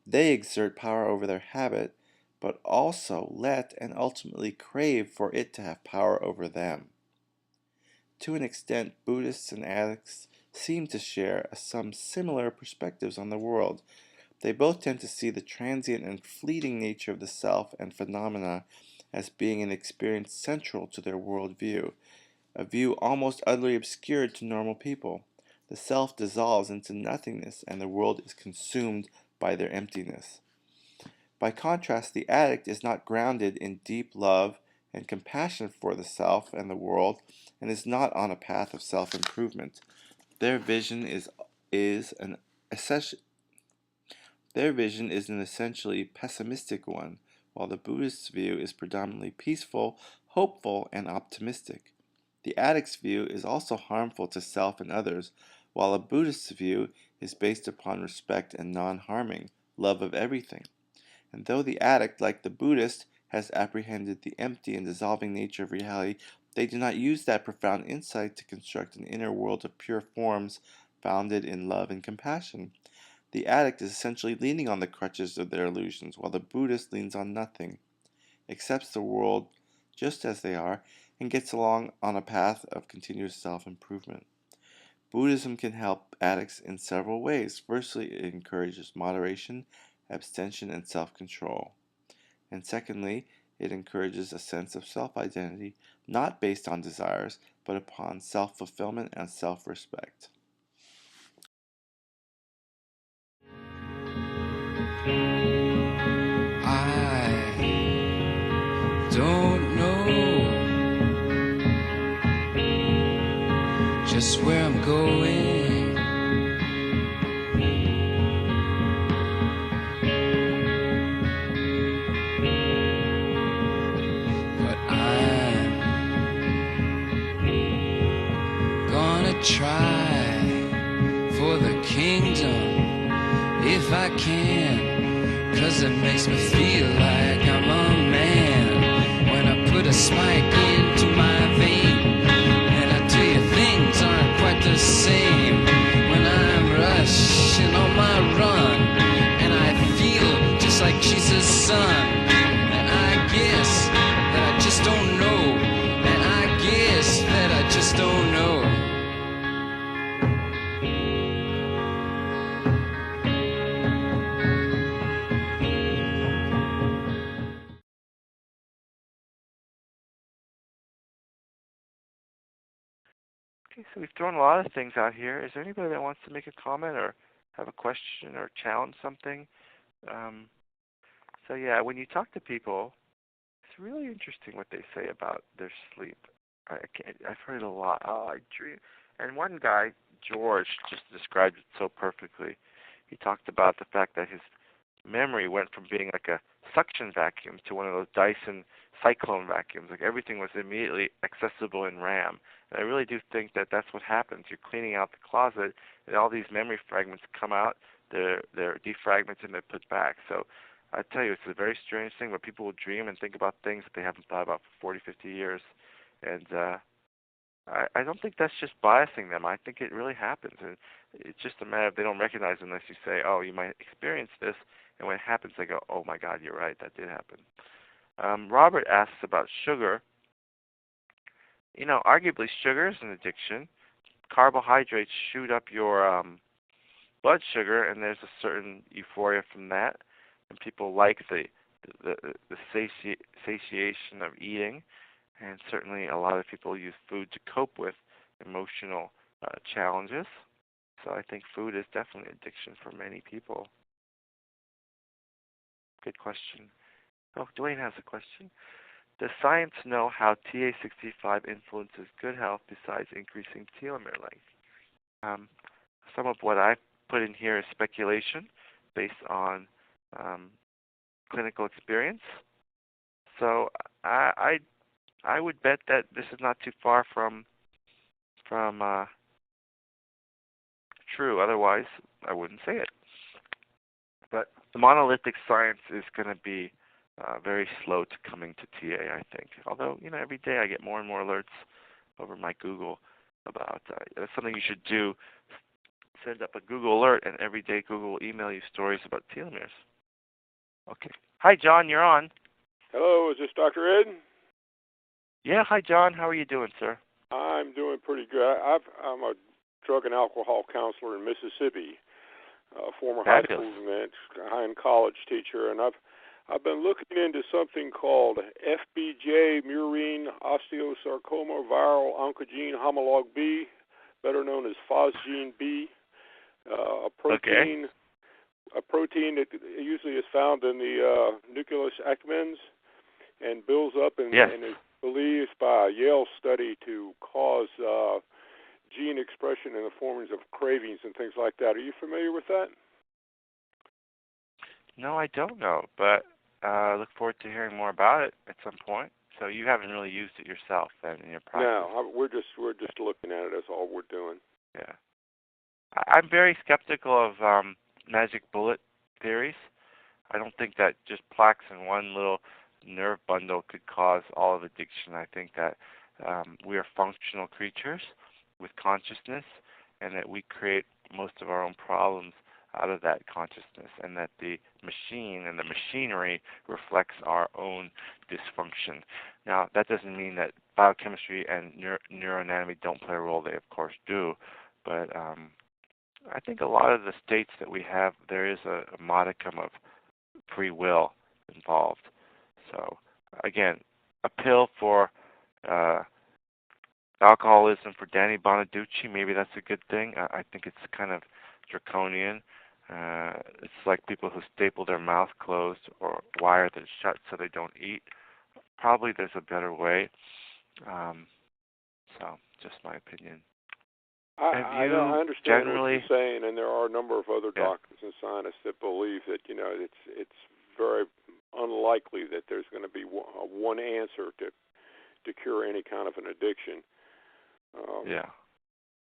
[SPEAKER 1] They exert power over their habit, but also let and ultimately crave for it to have power over them. To an extent, Buddhists and addicts seem to share some similar perspectives on the world. They both tend to see the transient and fleeting nature of the self and phenomena as being an experience central to their worldview, a view almost utterly obscured to normal people. The self dissolves into nothingness, and the world is consumed by their emptiness. By contrast, the addict is not grounded in deep love and compassion for the self and the world, and is not on a path of self-improvement. Their vision is an essentially pessimistic one, while the Buddhist view is predominantly peaceful, hopeful, and optimistic. The addict's view is also harmful to self and others, while a Buddhist view is based upon respect and non-harming, love of everything. And though the addict, like the Buddhist, has apprehended the empty and dissolving nature of reality, they do not use that profound insight to construct an inner world of pure forms founded in love and compassion. The addict is essentially leaning on the crutches of their illusions, while the Buddhist leans on nothing, accepts the world just as they are, and gets along on a path of continuous self-improvement. Buddhism can help addicts in several ways. Firstly, it encourages moderation, abstention, and self-control. And secondly, it encourages a sense of self-identity, not based on desires, but upon self-fulfillment and self-respect.
[SPEAKER 2] I don't know just where I'm going, but I'm gonna try for the kingdom if I can. 'Cause it makes me feel like I'm a man when I put a spike into my vein. And I tell you, things aren't quite the same when I'm rushing on my run. And I feel just like Jesus' son. And I guess that I just don't know. And I guess that I just don't know.
[SPEAKER 1] Okay, so we've thrown a lot of things out here. Is there anybody that wants to make a comment or have a question or challenge something? So yeah, when you talk to people, it's really interesting what they say about their sleep. I've heard it a lot. Oh, I dream. And one guy, George, just described it so perfectly. He talked about the fact that his memory went from being like a suction vacuum to one of those Dyson cyclone vacuums. Like everything was immediately accessible in RAM. And I really do think that that's what happens. You're cleaning out the closet, and all these memory fragments come out. They're defragmented and they're put back. So I tell you, it's a very strange thing where people will dream and think about things that they haven't thought about for 40, 50 years. And I don't think that's just biasing them. I think it really happens. And it's just a matter of they don't recognize it unless you say, oh, you might experience this. And when it happens, they go, oh, my God, you're right, that did happen. Robert asks about sugar. You know, arguably sugar is an addiction. Carbohydrates shoot up your blood sugar, and there's a certain euphoria from that. And people like the satiation of eating. And certainly a lot of people use food to cope with emotional challenges. So I think food is definitely an addiction for many people. Good question. Oh, Dwayne has a question. Does science know how TA65 influences good health besides increasing telomere length? Some of what I've put in here is speculation based on clinical experience. So I would bet that this is not too far from true. Otherwise, I wouldn't say it. But the monolithic science is going to be very slow to coming to TA, I think. Although, every day I get more and more alerts over my Google about that's something you should do. Send up a Google alert, and every day Google will email you stories about telomeres. Okay. Hi, John. You're on.
[SPEAKER 8] Hello, is this Dr. Ed?
[SPEAKER 1] Yeah. Hi, John. How are you doing, sir?
[SPEAKER 8] I'm doing pretty good. I'm a drug and alcohol counselor in Mississippi, former high school and college teacher, and I've been looking into something called FBJ murine osteosarcoma viral oncogene homolog B, better known as phosgene B, a protein that usually is found in the nucleus accumbens and builds up and is believed by a Yale study to cause gene expression in the forms of cravings and things like that. Are you familiar with that?
[SPEAKER 1] No, I don't know, but I look forward to hearing more about it at some point. So you haven't really used it yourself then in your practice?
[SPEAKER 8] No, we're just looking at it. That's all we're doing.
[SPEAKER 1] Yeah. I'm very skeptical of magic bullet theories. I don't think that just plaques in one little nerve bundle could cause all of addiction. I think that we are functional creatures with consciousness, and that we create most of our own problems out of that consciousness, and that the machine and the machinery reflects our own dysfunction. Now, that doesn't mean that biochemistry and neuroanatomy don't play a role. They, of course, do. But I think a lot of the states that we have, there is a modicum of free will involved. So, again, a pill for alcoholism for Danny Bonaducci, maybe that's a good thing. I think it's kind of draconian. It's like people who staple their mouth closed or wire them shut so they don't eat. Probably there's a better way. So, just my opinion.
[SPEAKER 8] I understand what you're saying, and there are a number of other doctors and scientists that believe that it's very unlikely that there's going to be one answer to cure any kind of an addiction.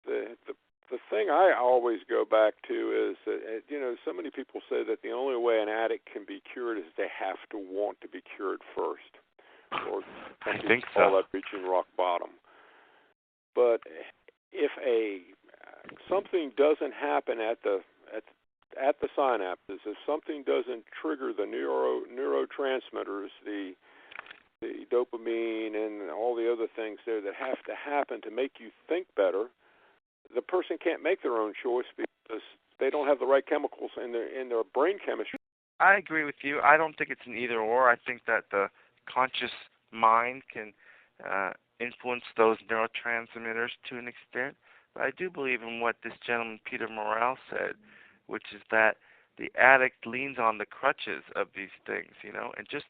[SPEAKER 8] The thing I always go back to is that so many people say that the only way an addict can be cured is they have to want to be cured first, or
[SPEAKER 1] I think so.
[SPEAKER 8] Call that reaching rock bottom. But if something doesn't happen at the synapses, if something doesn't trigger the neurotransmitters, the dopamine and all the other things there that have to happen to make you think better, the person can't make their own choice because they don't have the right chemicals in their brain chemistry.
[SPEAKER 1] I agree with you. I don't think it's an either or. I think that the conscious mind can influence those neurotransmitters to an extent. But I do believe in what this gentleman, Peter Morrell, said, which is that the addict leans on the crutches of these things, and just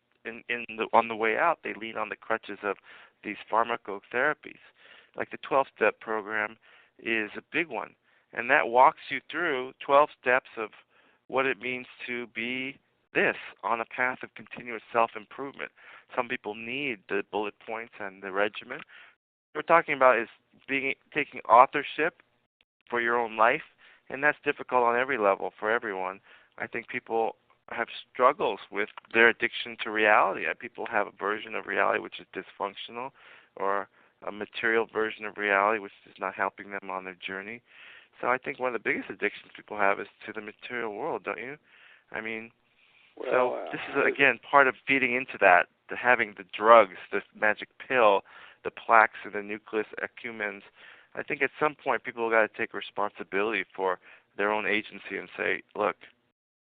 [SPEAKER 1] on the way out, they lean on the crutches of these pharmacotherapies. Like the 12-step program is a big one, and that walks you through 12 steps of what it means to be this on a path of continuous self-improvement. Some people need the bullet points and the regimen. What we're talking about is taking authorship for your own life, and that's difficult on every level for everyone. I think people have struggles with their addiction to reality. People have a version of reality which is dysfunctional, or a material version of reality which is not helping them on their journey. So I think one of the biggest addictions people have is to the material world, don't you? I mean, this is, again, part of feeding into that, having the drugs, the magic pill, the plaques in the nucleus accumbens. I think at some point people have got to take responsibility for their own agency and say, look,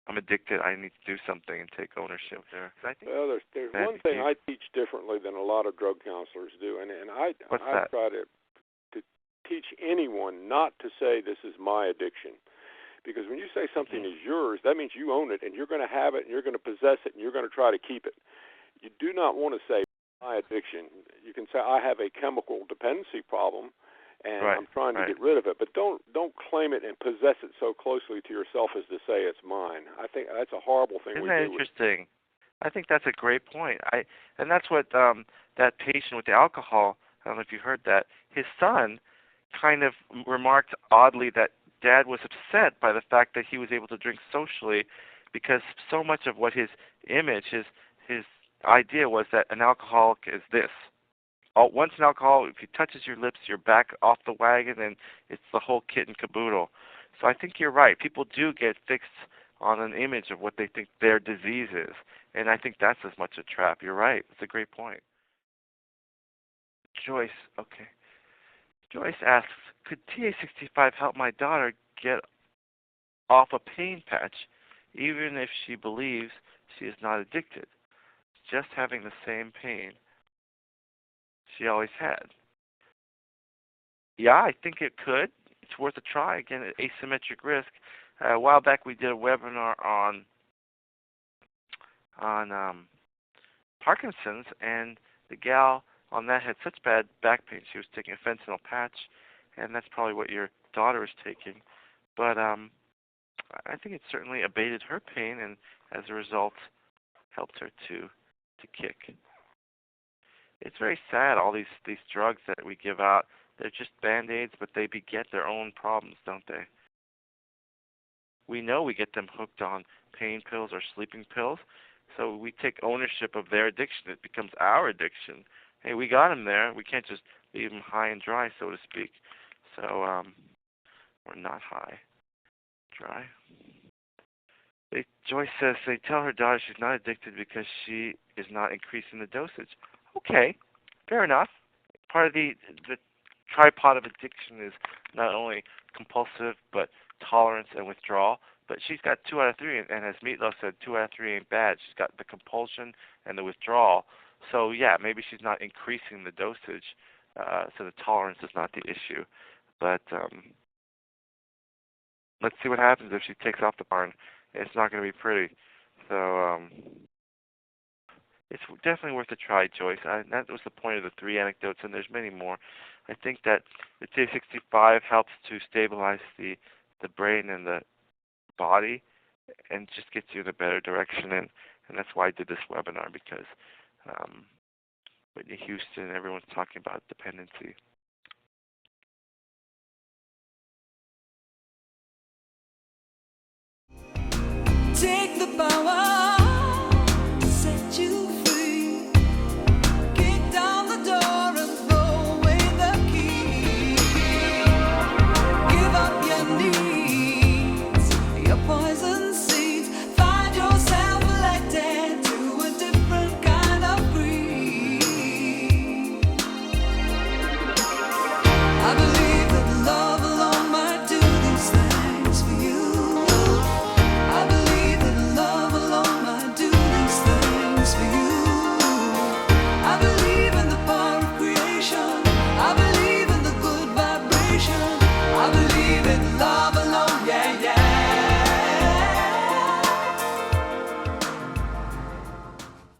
[SPEAKER 1] I'm addicted, I need to do something and take ownership there.
[SPEAKER 8] Well, there's one thing I teach differently than a lot of drug counselors do, and I try to teach anyone not to say this is my addiction, Because when you say something is yours, that means you own it, and you're going to have it, and you're going to possess it, and you're going to try to keep it. You do not want to say, my addiction. You can say, I have a chemical dependency problem, and I'm trying to get rid of it. But don't claim it and possess it so closely to yourself as to say it's mine. I think that's a horrible thing.
[SPEAKER 9] Isn't that interesting? I think that's a great point. And that's what that patient with the alcohol, I don't know if you heard that, his son kind of remarked oddly that Dad was upset by the fact that he was able to drink socially, because so much of what his image, his idea was that an alcoholic is this. Once an alcoholic, if he touches your lips, you're back off the wagon, and it's the whole kit and caboodle. So I think you're right. People do get fixed on an image of what they think their disease is, and I think that's as much a trap. You're right. It's a great point. Joyce, okay. Joyce asks, could TA65 help my daughter get off a pain patch, even if she believes she is not addicted? Just having the same pain she always had. Yeah, I think it could. It's worth a try. Again, asymmetric risk. A while back we did a webinar on Parkinson's, and the gal on that had such bad back pain. She was taking a fentanyl patch, and that's probably what your daughter is taking. But I think it certainly abated her pain, and as a result, helped her to kick. It's very sad, all these drugs that we give out. They're just Band-Aids, but they beget their own problems, don't they? We know we get them hooked on pain pills or sleeping pills, so we take ownership of their addiction. It becomes our addiction. Hey, we got them there. We can't just leave them high and dry, so to speak. So we're not high. Dry. Joyce says they tell her daughter she's not addicted because she is not increasing the dosage. Okay, fair enough. Part of the tripod of addiction is not only compulsive but tolerance and withdrawal. But she's got 2 out of 3, and as Meatloaf said, 2 out of 3 ain't bad. She's got the compulsion and the withdrawal. So yeah, maybe she's not increasing the dosage, so the tolerance is not the issue. But let's see what happens if she takes off the barn. It's not going to be pretty. So it's definitely worth a try, Joyce. That was the point of the 3 anecdotes, and there's many more. I think that the TA65 helps to stabilize the brain and the body and just gets you in a better direction. And that's why I did this webinar, because Whitney Houston, everyone's talking about dependency.